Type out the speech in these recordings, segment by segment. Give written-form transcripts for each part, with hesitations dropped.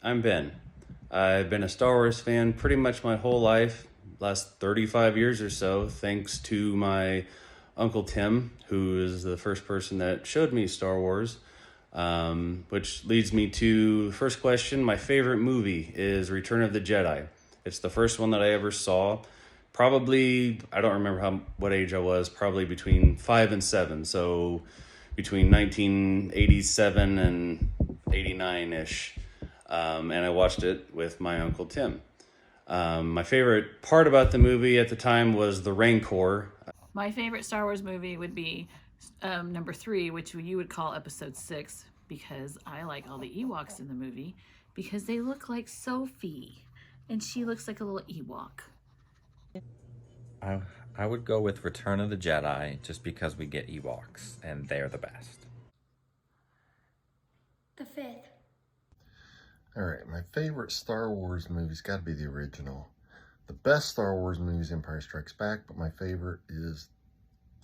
I'm Ben. I've been a Star Wars fan pretty much my whole life, last 35 years or so, thanks to my Uncle Tim, who is the first person that showed me Star Wars. Which leads me to the first question. My favorite movie is Return of the Jedi. It's the first one that I ever saw. Probably, I don't remember what age I was, probably between 5 and 7. So between 1987 and 89-ish. And I watched it with my Uncle Tim. My favorite part about the movie at the time was the Rancor. My favorite Star Wars movie would be number 3, which you would call episode 6, because I like all the Ewoks in the movie because they look like Sophie and she looks like a little Ewok. I would go with Return of the Jedi just because we get Ewoks and they're the best. The 5th. All right, my favorite Star Wars movie's got to be the original. The best Star Wars movie is Empire Strikes Back, but my favorite is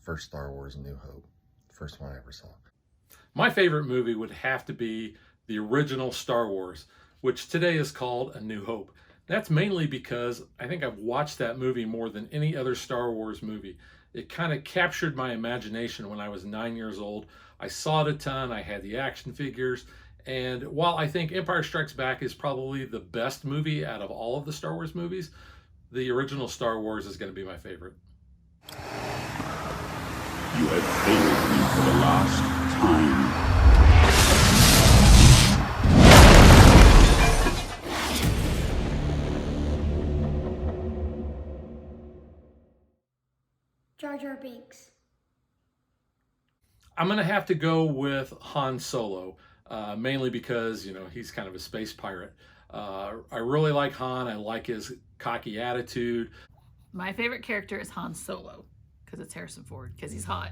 first Star Wars, A New Hope. The first one I ever saw. My favorite movie would have to be the original Star Wars, which today is called A New Hope. That's mainly because I think I've watched that movie more than any other Star Wars movie. It kind of captured my imagination when I was 9 years old. I saw it a ton, I had the action figures, and while I think Empire Strikes Back is probably the best movie out of all of the Star Wars movies, the original Star Wars is going to be my favorite. You have failed me for the last time. Jar Jar Binks. I'm going to have to go with Han Solo, mainly because, he's kind of a space pirate. I really like Han. I like his cocky attitude. My favorite character is Han Solo because it's Harrison Ford, because he's hot.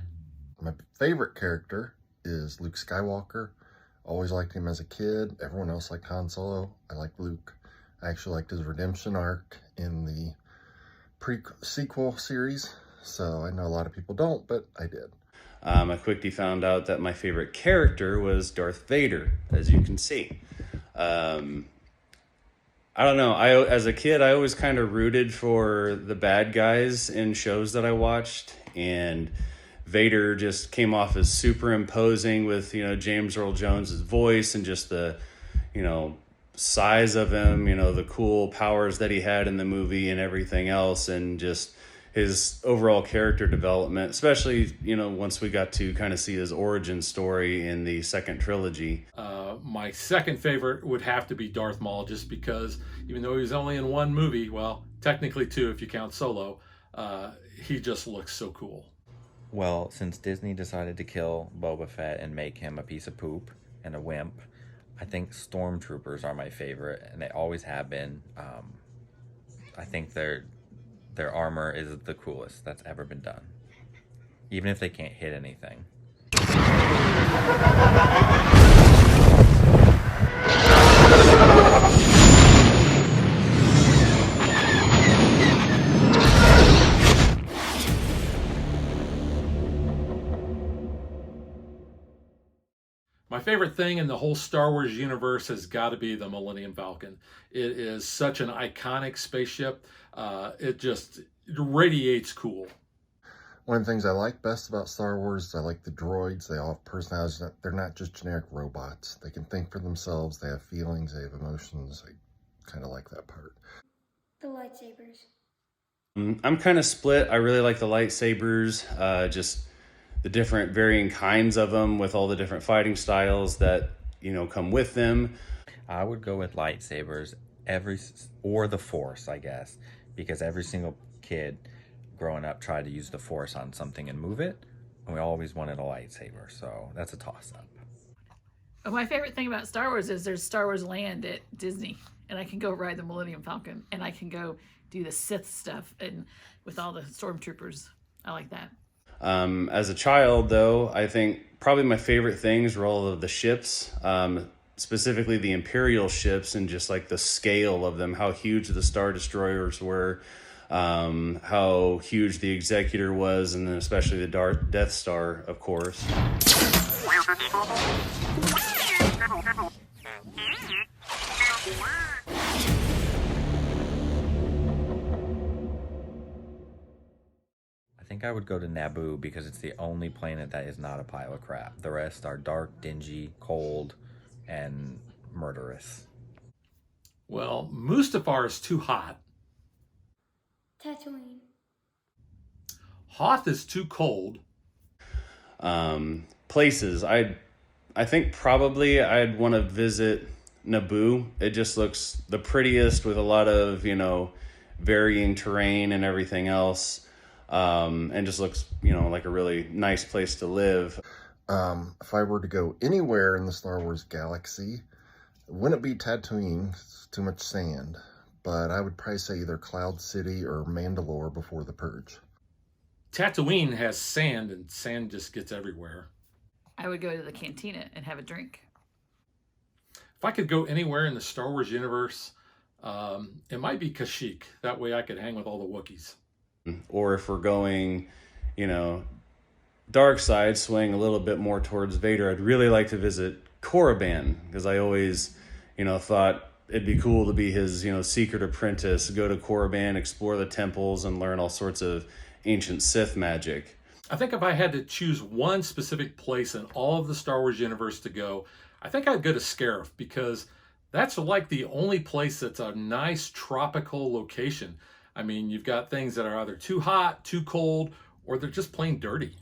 My favorite character is Luke Skywalker. Always liked him as a kid. Everyone else liked Han Solo. I liked Luke. I actually liked his redemption arc in the sequel series. So I know a lot of people don't, but I did. I quickly found out that my favorite character was Darth Vader, as you can see. I don't know. As a kid, I always kind of rooted for the bad guys in shows that I watched, and Vader just came off as super imposing with, James Earl Jones's voice and just the, size of him, the cool powers that he had in the movie and everything else, and just his overall character development, especially, once we got to kind of see his origin story in the second trilogy. My second favorite would have to be Darth Maul, just because even though he was only in one movie, well, technically 2 if you count Solo, he just looks so cool. Well, since Disney decided to kill Boba Fett and make him a piece of poop and a wimp, I think Stormtroopers are my favorite, and they always have been. I think their armor is the coolest that's ever been done, even if they can't hit anything. My favorite thing in the whole Star Wars universe has got to be the Millennium Falcon. It is such an iconic spaceship. It just radiates cool. One of the things I like best about Star Wars is I like the droids. They all have personalities. They're not just generic robots. They can think for themselves. They have feelings. They have emotions. I kind of like that part. The lightsabers. I'm kind of split. I really like the lightsabers, just the different varying kinds of them with all the different fighting styles that, come with them. I would go with lightsabers or the Force, I guess, because every single kid growing up tried to use the Force on something and move it, and we always wanted a lightsaber, so that's a toss-up. My favorite thing about Star Wars is there's Star Wars Land at Disney, and I can go ride the Millennium Falcon, and I can go do the Sith stuff and with all the stormtroopers. I like that. As a child, though, I think probably my favorite things were all of the ships, specifically the Imperial ships, and just like the scale of them, how huge the Star Destroyers were, how huge the Executor was, and then especially the Death Star, of course. I would go to Naboo because it's the only planet that is not a pile of crap. The rest are dark, dingy, cold, and murderous. Well, Mustafar is too hot. Tatooine. Hoth is too cold. Places, I think probably I'd want to visit Naboo. It just looks the prettiest with a lot of, varying terrain and everything else. And just looks, like a really nice place to live. If I were to go anywhere in the Star Wars galaxy, it wouldn't be Tatooine. It's too much sand. But I would probably say either Cloud City or Mandalore before the Purge. Tatooine has sand, and sand just gets everywhere. I would go to the cantina and have a drink. If I could go anywhere in the Star Wars universe, it might be Kashyyyk. That way I could hang with all the Wookiees. Or if we're going, dark side, swaying a little bit more towards Vader, I'd really like to visit Korriban, because I always, thought it'd be cool to be his, secret apprentice, go to Korriban, explore the temples, and learn all sorts of ancient Sith magic. I think if I had to choose one specific place in all of the Star Wars universe to go, I think I'd go to Scarif, because that's like the only place that's a nice tropical location. I mean, you've got things that are either too hot, too cold, or they're just plain dirty.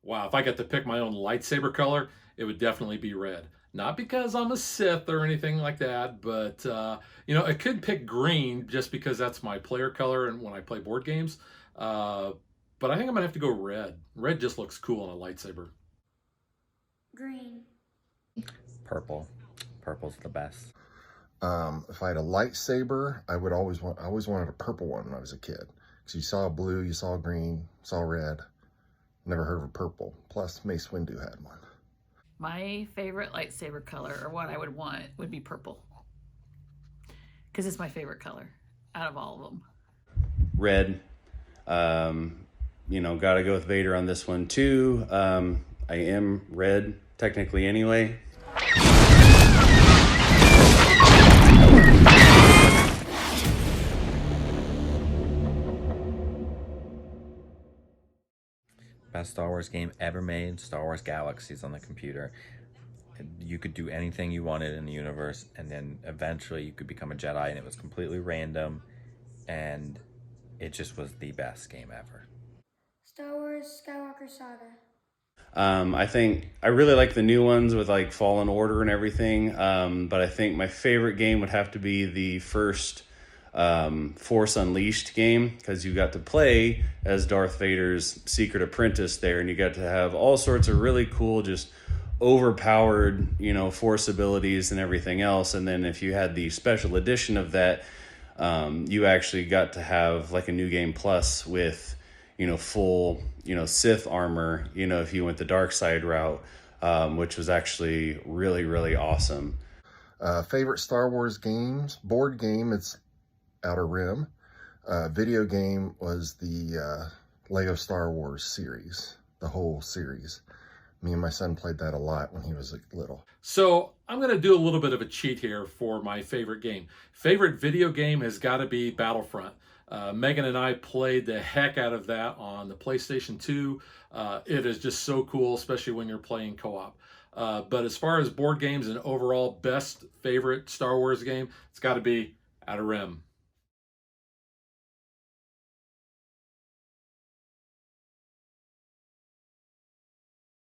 Wow, if I got to pick my own lightsaber color, it would definitely be red. Not because I'm a Sith or anything like that, but, I could pick green just because that's my player color and when I play board games. But I think I'm going to have to go red. Red just looks cool on a lightsaber. Green. Purple. Purple's the best. If I had a lightsaber, I always wanted a purple one when I was a kid. Because you saw blue, you saw green, saw red. Never heard of a purple. Plus, Mace Windu had one. My favorite lightsaber color, or what I would want, would be purple. Because it's my favorite color out of all of them. Red. Gotta go with Vader on this one too. I am red, technically anyway. Best Star Wars game ever made, Star Wars Galaxies on the computer. You could do anything you wanted in the universe, and then eventually you could become a Jedi, and it was completely random, and it just was the best game ever. Star Wars Skywalker Saga. I think I really like the new ones with like Fallen Order and everything. But I think my favorite game would have to be the first Force Unleashed game, because you got to play as Darth Vader's secret apprentice there, and you got to have all sorts of really cool, just overpowered, Force abilities and everything else. And then if you had the special edition of that, you actually got to have like a new game plus with, full, Sith armor, if you went the dark side route, which was actually really, really awesome. Favorite Star Wars games? Board game, it's Outer Rim. Video game was the Lego Star Wars series, the whole series. Me and my son played that a lot when he was little. So I'm going to do a little bit of a cheat here for my favorite game. Favorite video game has got to be Battlefront. Megan and I played the heck out of that on the PlayStation 2. It is just so cool, especially when you're playing co-op. But as far as board games and overall best favorite Star Wars game, it's got to be Outer Rim.